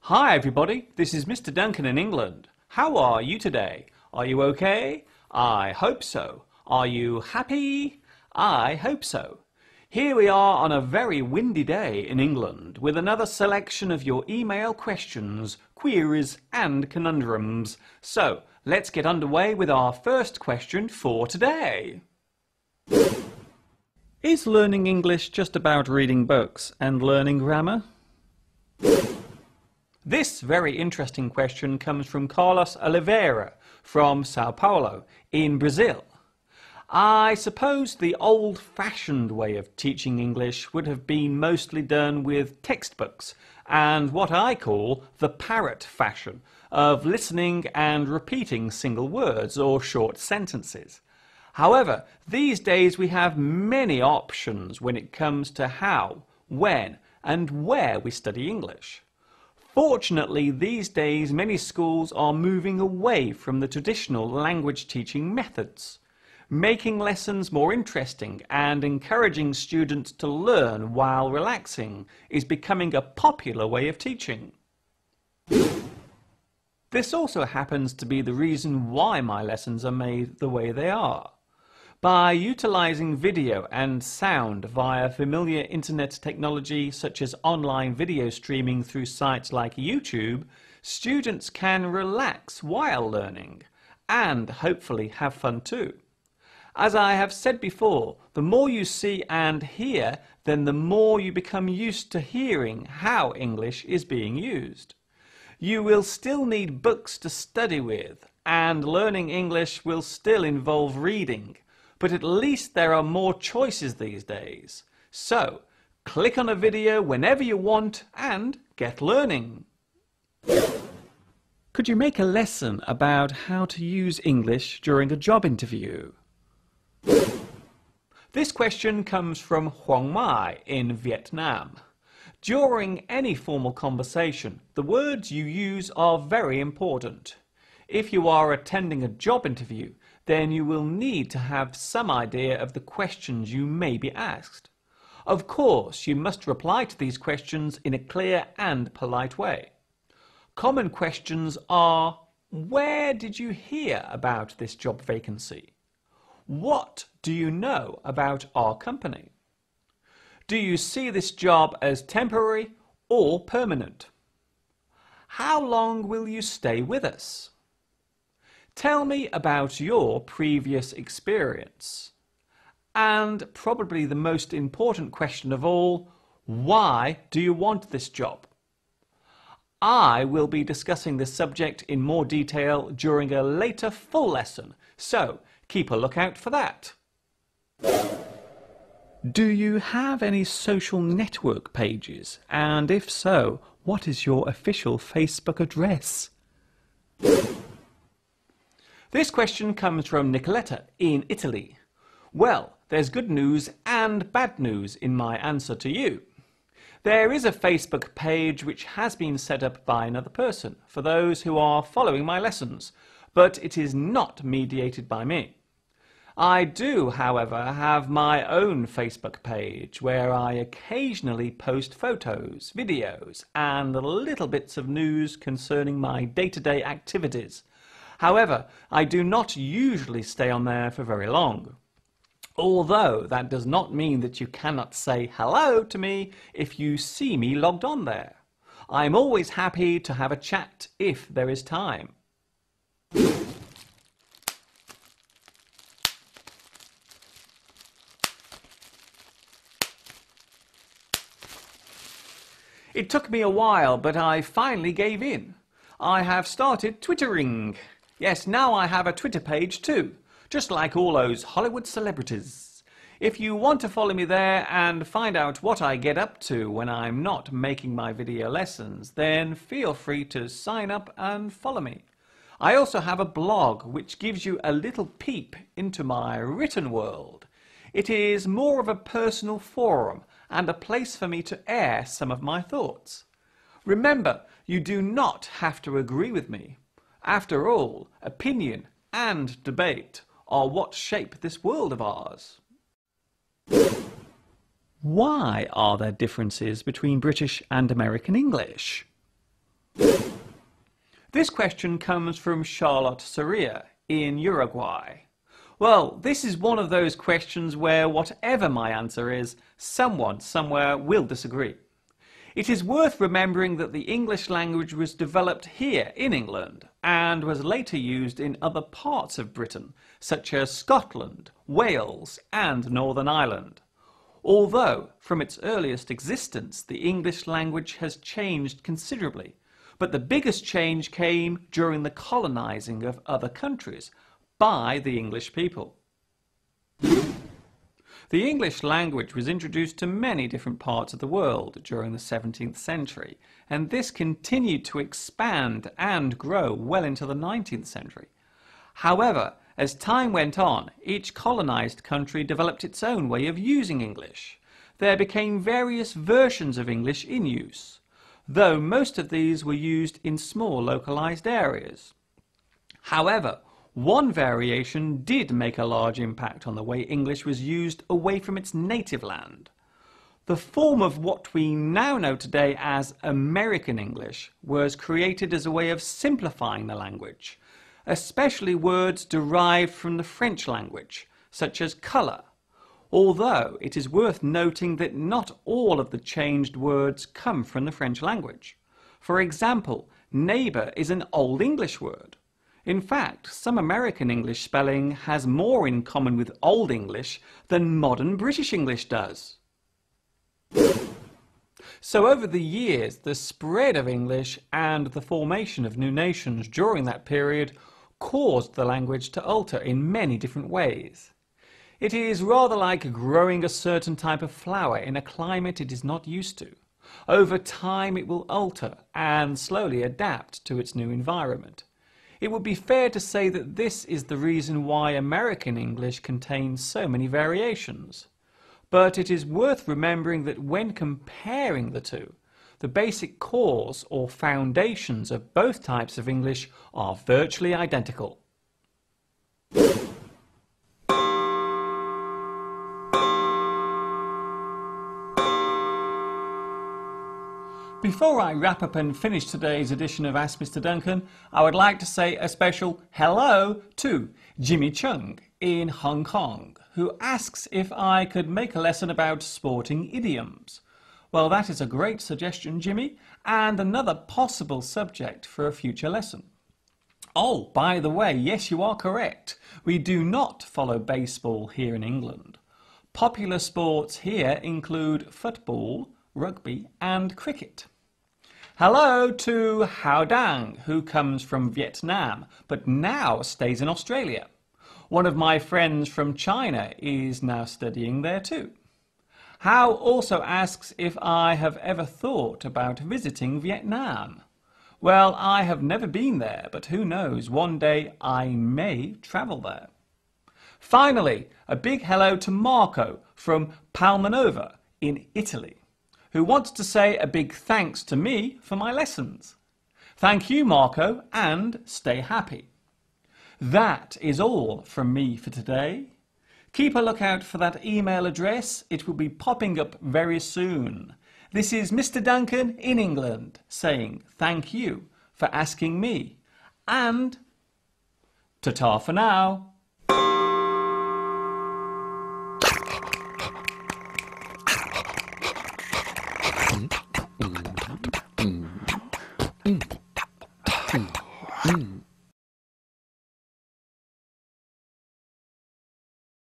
Hi everybody, this is Mr Duncan in England. How are you today? Are you okay? I hope so. Are you happy? I hope so. Here we are on a very windy day in England with another selection of your email questions, queries and conundrums. So let's get underway with our first question for today. Is learning English just about reading books and learning grammar? This very interesting question comes from Carlos Oliveira from Sao Paulo in Brazil. I suppose the old-fashioned way of teaching English would have been mostly done with textbooks and what I call the parrot fashion of listening and repeating single words or short sentences. However, these days we have many options when it comes to how, when and where we study English. Fortunately, these days many schools are moving away from the traditional language teaching methods. Making lessons more interesting and encouraging students to learn while relaxing is becoming a popular way of teaching. This also happens to be the reason why my lessons are made the way they are. By utilizing video and sound via familiar internet technology such as online video streaming through sites like YouTube, students can relax while learning and hopefully have fun too. As I have said before, the more you see and hear, then the more you become used to hearing how English is being used. You will still need books to study with, and learning English will still involve reading. But at least there are more choices these days. So, click on a video whenever you want and get learning. Could you make a lesson about how to use English during a job interview? This question comes from Huang Mai in Vietnam. During any formal conversation, the words you use are very important. If you are attending a job interview, then you will need to have some idea of the questions you may be asked. Of course, you must reply to these questions in a clear and polite way. Common questions are: where did you hear about this job vacancy? What do you know about our company? Do you see this job as temporary or permanent? How long will you stay with us? Tell me about your previous experience. And probably the most important question of all, why do you want this job? I will be discussing this subject in more detail during a later full lesson, so keep a lookout for that. Do you have any social network pages? And if so, what is your official Facebook address? This question comes from Nicoletta in Italy. Well, there's good news and bad news in my answer to you. There is a Facebook page which has been set up by another person for those who are following my lessons, but it is not mediated by me. I do, however, have my own Facebook page where I occasionally post photos, videos and little bits of news concerning my day-to-day activities. However, I do not usually stay on there for very long. Although that does not mean that you cannot say hello to me if you see me logged on there. I'm always happy to have a chat if there is time. It took me a while, but I finally gave in. I have started Twittering. Yes, now I have a Twitter page too, just like all those Hollywood celebrities. If you want to follow me there and find out what I get up to when I'm not making my video lessons, then feel free to sign up and follow me. I also have a blog which gives you a little peep into my written world. It is more of a personal forum and a place for me to air some of my thoughts. Remember, you do not have to agree with me. After all, opinion and debate are what shape this world of ours. Why are there differences between British and American English? This question comes from Charlotte Soria in Uruguay. Well, this is one of those questions where whatever my answer is, someone somewhere will disagree. It is worth remembering that the English language was developed here in England and was later used in other parts of Britain, such as Scotland, Wales and Northern Ireland. Although, from its earliest existence, the English language has changed considerably, but the biggest change came during the colonising of other countries by the English people. The English language was introduced to many different parts of the world during the 17th century, and this continued to expand and grow well into the 19th century. However, as time went on, each colonised country developed its own way of using English. There became various versions of English in use, though most of these were used in small localised areas. However, one variation did make a large impact on the way English was used away from its native land. The form of what we now know today as American English was created as a way of simplifying the language, especially words derived from the French language, such as colour, although it is worth noting that not all of the changed words come from the French language. For example, neighbour is an Old English word. In fact, some American English spelling has more in common with Old English than modern British English does. So over the years, the spread of English and the formation of new nations during that period caused the language to alter in many different ways. It is rather like growing a certain type of flower in a climate it is not used to. Over time it will alter and slowly adapt to its new environment. It would be fair to say that this is the reason why American English contains so many variations. But it is worth remembering that when comparing the two, the basic cores or foundations of both types of English are virtually identical. Before I wrap up and finish today's edition of Ask Mr Duncan, I would like to say a special hello to Jimmy Chung in Hong Kong, who asks if I could make a lesson about sporting idioms. Well, that is a great suggestion, Jimmy, and another possible subject for a future lesson. Oh, by the way, yes, you are correct. We do not follow baseball here in England. Popular sports here include football, rugby and cricket. Hello to Hao Dang, who comes from Vietnam, but now stays in Australia. One of my friends from China is now studying there too. Hao also asks if I have ever thought about visiting Vietnam. Well, I have never been there, but who knows, one day I may travel there. Finally, a big hello to Marco from Palmanova in Italy, who wants to say a big thanks to me for my lessons. Thank you, Marco, and stay happy. That is all from me for today. Keep a lookout for that email address. It will be popping up very soon. This is Mr. Duncan in England saying thank you for asking me. And ta-ta for now.